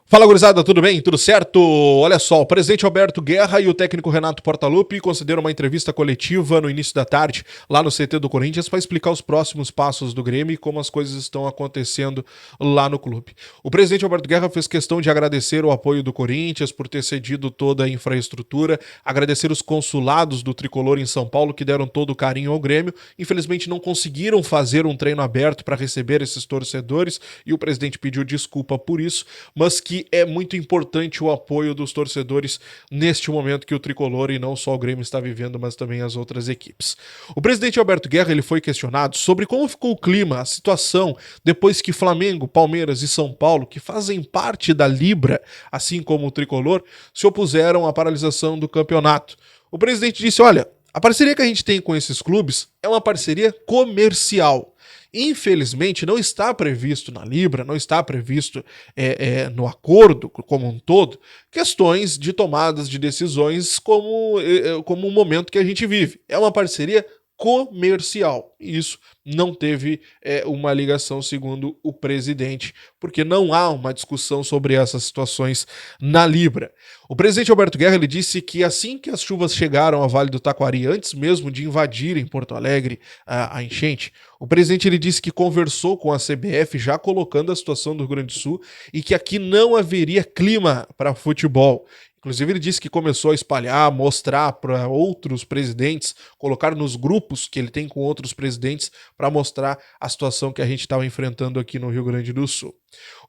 Fala, gurizada, tudo bem? Tudo certo? Olha só, o presidente Alberto Guerra e o técnico Renato Portaluppi concederam uma entrevista coletiva no início da tarde, lá no CT do Corinthians, para explicar os próximos passos do Grêmio e como as coisas estão acontecendo lá no clube. O presidente Alberto Guerra fez questão de agradecer o apoio do Corinthians por ter cedido toda a infraestrutura, agradecer os consulados do Tricolor em São Paulo que deram todo o carinho ao Grêmio. Infelizmente não conseguiram fazer um treino aberto para receber esses torcedores e o presidente pediu desculpa por isso, mas que é muito importante o apoio dos torcedores neste momento que o Tricolor e não só o Grêmio está vivendo, mas também as outras equipes. O presidente Alberto Guerra ele foi questionado sobre como ficou o clima, a situação, depois que Flamengo, Palmeiras e São Paulo, que fazem parte da Libra, assim como o Tricolor, se opuseram à paralisação do campeonato. O presidente disse, olha, a parceria que a gente tem com esses clubes é uma parceria comercial. Infelizmente, não está previsto na Libra, não está previsto no acordo como um todo, questões de tomadas de decisões como o momento que a gente vive. É uma parceria comercial. E isso não teve uma ligação, segundo o presidente, porque não há uma discussão sobre essas situações na Libra. O presidente Alberto Guerra ele disse que assim que as chuvas chegaram ao Vale do Taquari, antes mesmo de invadirem Porto Alegre a enchente, o presidente ele disse que conversou com a CBF já colocando a situação do Rio Grande do Sul e que aqui não haveria clima para futebol. Inclusive ele disse que começou a espalhar, mostrar para outros presidentes, colocar nos grupos que ele tem com outros presidentes para mostrar a situação que a gente estava enfrentando aqui no Rio Grande do Sul.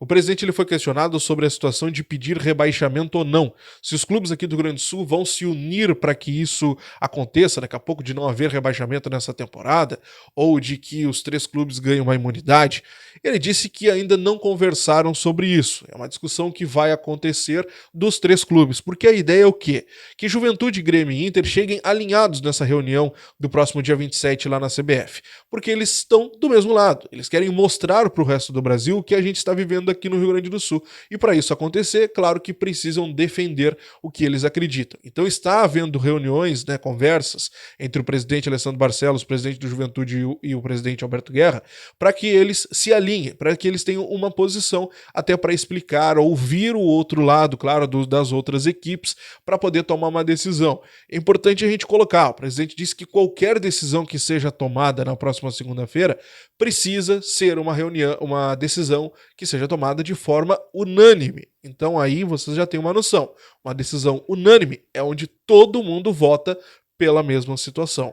O presidente ele foi questionado sobre a situação de pedir rebaixamento ou não. Se os clubes aqui do Rio Grande do Sul vão se unir para que isso aconteça, daqui a pouco de não haver rebaixamento nessa temporada, ou de que os 3 clubes ganhem uma imunidade. Ele disse que ainda não conversaram sobre isso. É uma discussão que vai acontecer dos 3 clubes, porque a ideia é o quê? Que Juventude, Grêmio e Inter cheguem alinhados nessa reunião do próximo dia 27 lá na CBF, porque eles estão do mesmo lado. Eles querem mostrar para o resto do Brasil o que a gente está vivendo aqui no Rio Grande do Sul. E para isso acontecer, claro que precisam defender o que eles acreditam. Então está havendo reuniões, conversas entre o presidente Alessandro Barcelos, o presidente do Juventude e o presidente Alberto Guerra, para que eles se alinhem, para que eles tenham uma posição até para explicar, ouvir o outro lado, claro, das outras equipes, para poder tomar uma decisão. É importante a gente colocar, o presidente disse que qualquer decisão que seja tomada na próxima segunda-feira precisa ser uma decisão que seja tomada de forma unânime. Então aí vocês já têm uma noção. Uma decisão unânime é onde todo mundo vota pela mesma situação.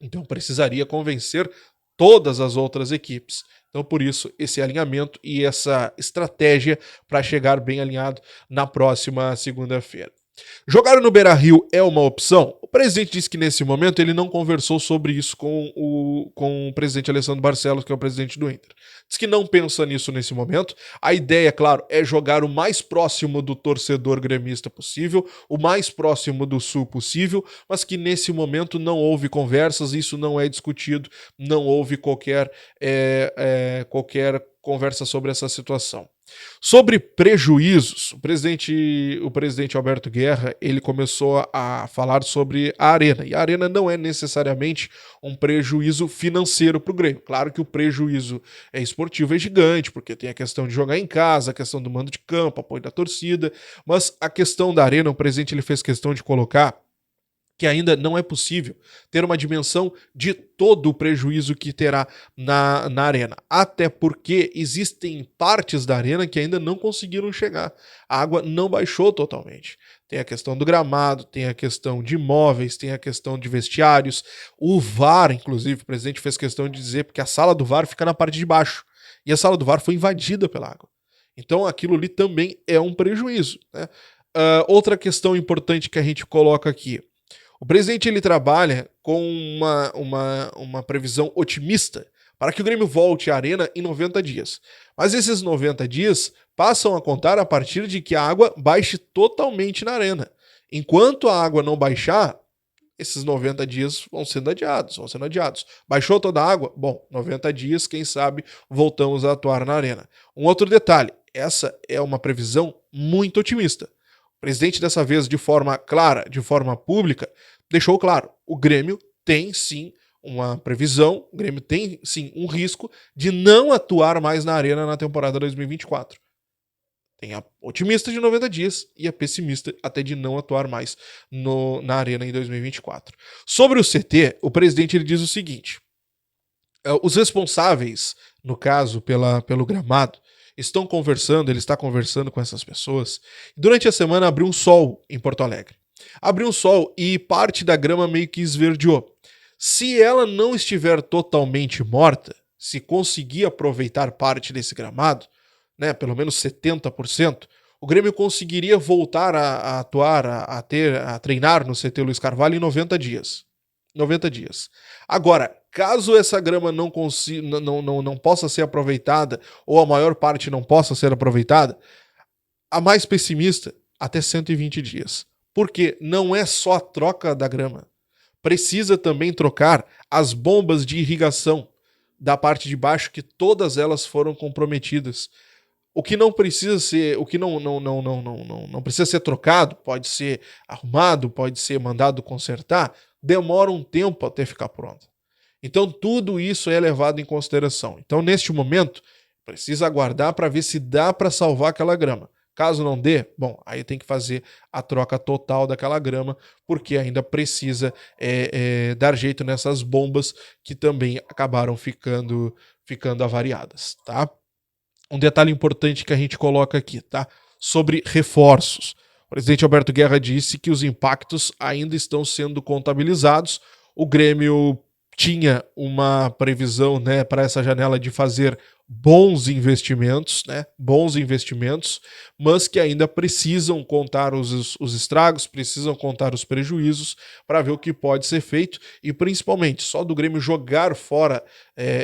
Então precisaria convencer todas as outras equipes. Então por isso esse alinhamento e essa estratégia para chegar bem alinhado na próxima segunda-feira. Jogar no Beira-Rio é uma opção? O presidente disse que nesse momento ele não conversou sobre isso com o presidente Alessandro Barcelos, que é o presidente do Inter. Diz que não pensa nisso nesse momento. A ideia, claro, é jogar o mais próximo do torcedor gremista possível, o mais próximo do Sul possível, mas que nesse momento não houve conversas, isso não é discutido, não houve qualquer conversa sobre essa situação. Sobre prejuízos, o presidente Alberto Guerra ele começou a falar sobre a Arena. E a Arena não é necessariamente um prejuízo financeiro para o Grêmio. Claro que o prejuízo esportivo é gigante, porque tem a questão de jogar em casa, a questão do mando de campo, apoio da torcida, mas a questão da Arena, o presidente ele fez questão de colocar que ainda não é possível ter uma dimensão de todo o prejuízo que terá na arena. Até porque existem partes da arena que ainda não conseguiram chegar. A água não baixou totalmente. Tem a questão do gramado, tem a questão de imóveis, tem a questão de vestiários. O VAR, inclusive, o presidente fez questão de dizer, porque a sala do VAR fica na parte de baixo. E a sala do VAR foi invadida pela água. Então aquilo ali também é um prejuízo, né? Outra questão importante que a gente coloca aqui. O presidente ele trabalha com uma previsão otimista para que o Grêmio volte à Arena em 90 dias. Mas esses 90 dias passam a contar a partir de que a água baixe totalmente na Arena. Enquanto a água não baixar, esses 90 dias vão sendo adiados. Baixou toda a água? Bom, 90 dias, quem sabe, voltamos a atuar na Arena. Um outro detalhe, essa é uma previsão muito otimista. O presidente, dessa vez, de forma clara, de forma pública, deixou claro, o Grêmio tem sim uma previsão, o Grêmio tem sim um risco de não atuar mais na Arena na temporada 2024. Tem a otimista de 90 dias e a pessimista até de não atuar mais na Arena em 2024. Sobre o CT, o presidente ele diz o seguinte: os responsáveis, no caso, pelo gramado, estão conversando, ele está conversando com essas pessoas. Durante a semana abriu um sol em Porto Alegre. Abriu um sol e parte da grama meio que esverdeou. Se ela não estiver totalmente morta, se conseguir aproveitar parte desse gramado, né, pelo menos 70%, o Grêmio conseguiria voltar a atuar, a treinar no CT Luiz Carvalho em 90 dias. 90 dias. Agora, caso essa grama não possa ser aproveitada, ou a maior parte não possa ser aproveitada, a mais pessimista, até 120 dias. Porque não é só a troca da grama. Precisa também trocar as bombas de irrigação da parte de baixo, que todas elas foram comprometidas. O que não precisa ser, o que não precisa ser trocado, pode ser arrumado, pode ser mandado consertar, demora um tempo até ficar pronto. Então tudo isso é levado em consideração. Então neste momento precisa aguardar para ver se dá para salvar aquela grama. Caso não dê, bom, aí tem que fazer a troca total daquela grama, porque ainda precisa dar jeito nessas bombas que também acabaram ficando avariadas, tá? Um detalhe importante que a gente coloca aqui, tá? Sobre reforços. O presidente Alberto Guerra disse que os impactos ainda estão sendo contabilizados. O Grêmio tinha uma previsão, né, para essa janela de fazer bons investimentos, mas que ainda precisam contar os estragos, precisam contar os prejuízos para ver o que pode ser feito e principalmente só do Grêmio jogar fora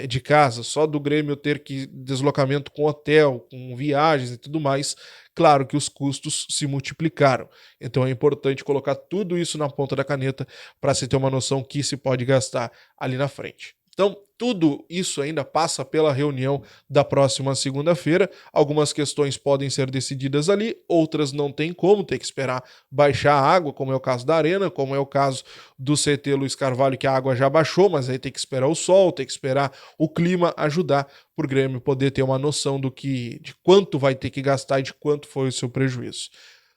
de casa, só do Grêmio ter que deslocamento com hotel, com viagens e tudo mais, claro que os custos se multiplicaram. Então é importante colocar tudo isso na ponta da caneta para se ter uma noção que se pode gastar ali na frente. Então, tudo isso ainda passa pela reunião da próxima segunda-feira. Algumas questões podem ser decididas ali, outras não tem como, tem que esperar baixar a água, como é o caso da Arena, como é o caso do CT Luiz Carvalho, que a água já baixou, mas aí tem que esperar o sol, tem que esperar o clima ajudar para o Grêmio poder ter uma noção de quanto vai ter que gastar e de quanto foi o seu prejuízo.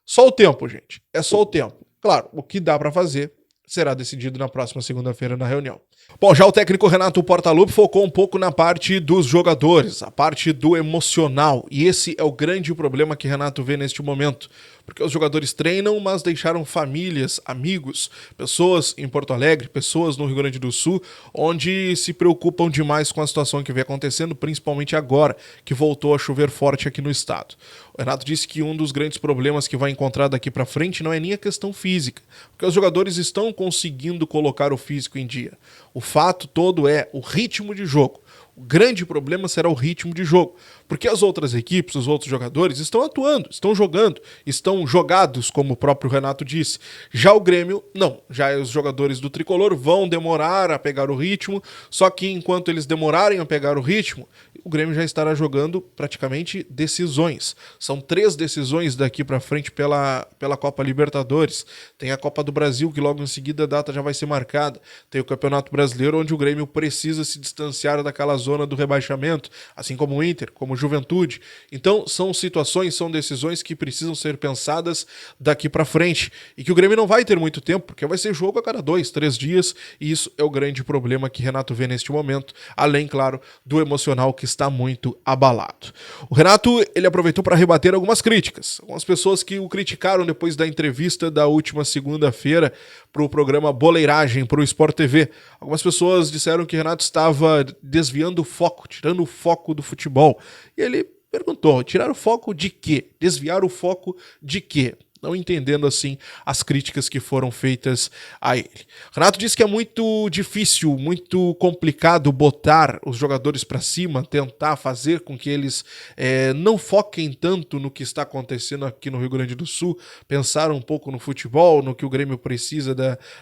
Só o tempo, gente. É só o tempo. Claro, o que dá para fazer será decidido na próxima segunda-feira na reunião. Bom, já o técnico Renato Portaluppi focou um pouco na parte dos jogadores, a parte do emocional, e esse é o grande problema que Renato vê neste momento, porque os jogadores treinam, mas deixaram famílias, amigos, pessoas em Porto Alegre, pessoas no Rio Grande do Sul, onde se preocupam demais com a situação que vem acontecendo, principalmente agora, que voltou a chover forte aqui no estado. O Renato disse que um dos grandes problemas que vai encontrar daqui para frente não é nem a questão física, porque os jogadores estão conseguindo colocar o físico em dia. O fato todo é o ritmo de jogo. O grande problema será o ritmo de jogo, porque as outras equipes, os outros jogadores estão atuando, estão jogando, estão jogados, como o próprio Renato disse. Já o Grêmio, não. Já os jogadores do Tricolor vão demorar a pegar o ritmo, só que enquanto eles demorarem a pegar o ritmo, o Grêmio já estará jogando praticamente decisões. São 3 decisões daqui para frente pela Copa Libertadores. Tem a Copa do Brasil, que logo em seguida a data já vai ser marcada. Tem o Campeonato Brasileiro, onde o Grêmio precisa se distanciar daquela zona do rebaixamento, assim como o Inter, como o Juventude. Então são situações, são decisões que precisam ser pensadas daqui para frente e que o Grêmio não vai ter muito tempo, porque vai ser jogo a cada 2, 3 dias e isso é o grande problema que Renato vê neste momento, além, claro, do emocional que está muito abalado. O Renato, ele aproveitou para rebater algumas críticas, algumas pessoas que o criticaram depois da entrevista da última segunda-feira para o programa Boleiragem, para o Sport TV. Algumas pessoas disseram que Renato estava desviando o foco, tirando o foco do futebol. E ele perguntou, tirar o foco de quê? Desviar o foco de quê? Não entendendo assim as críticas que foram feitas a ele. Renato disse que é muito difícil, muito complicado botar os jogadores para cima, tentar fazer com que eles não foquem tanto no que está acontecendo aqui no Rio Grande do Sul, pensar um pouco no futebol, no que o Grêmio precisa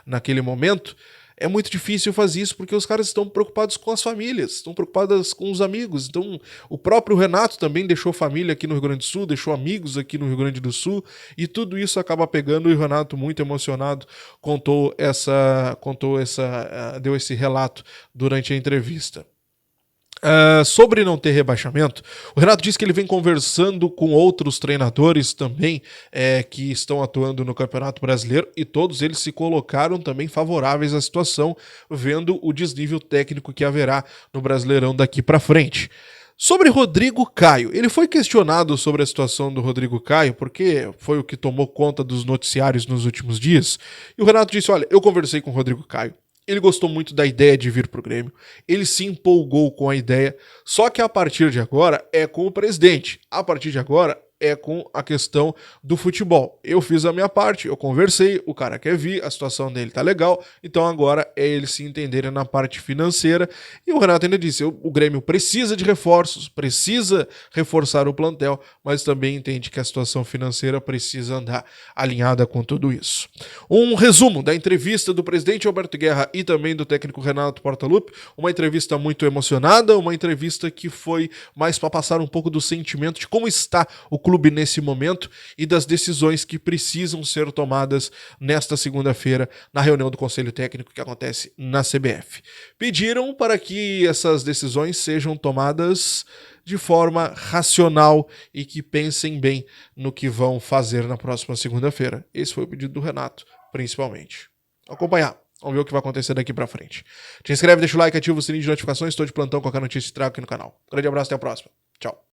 naquele momento. É muito difícil fazer isso porque os caras estão preocupados com as famílias, estão preocupados com os amigos. Então, o próprio Renato também deixou família aqui no Rio Grande do Sul, deixou amigos aqui no Rio Grande do Sul, e tudo isso acaba pegando, e o Renato, muito emocionado, deu esse relato durante a entrevista. Sobre não ter rebaixamento, o Renato disse que ele vem conversando com outros treinadores também que estão atuando no Campeonato Brasileiro e todos eles se colocaram também favoráveis à situação, vendo o desnível técnico que haverá no Brasileirão daqui para frente. Sobre Rodrigo Caio, ele foi questionado sobre a situação do Rodrigo Caio, porque foi o que tomou conta dos noticiários nos últimos dias, e o Renato disse, olha, eu conversei com o Rodrigo Caio, ele gostou muito da ideia de vir pro Grêmio, ele se empolgou com a ideia, só que a partir de agora é com o presidente, a partir de agora é com a questão do futebol. Eu fiz a minha parte, eu conversei, o cara quer vir, a situação dele tá legal, então agora é eles se entenderem na parte financeira. E o Renato ainda disse, o Grêmio precisa de reforços, precisa reforçar o plantel, mas também entende que a situação financeira precisa andar alinhada com tudo isso. Um resumo da entrevista do presidente Alberto Guerra e também do técnico Renato Portaluppi, uma entrevista muito emocionada, uma entrevista que foi mais para passar um pouco do sentimento de como está o clube nesse momento e das decisões que precisam ser tomadas nesta segunda-feira na reunião do Conselho Técnico que acontece na CBF. Pediram para que essas decisões sejam tomadas de forma racional e que pensem bem no que vão fazer na próxima segunda-feira. Esse foi o pedido do Renato, principalmente. Acompanhar. Vamos ver o que vai acontecer daqui pra frente. Te inscreve, deixa o like, ativa o sininho de notificações. Estou de plantão, qualquer notícia trago aqui no canal. Grande abraço, até a próxima. Tchau.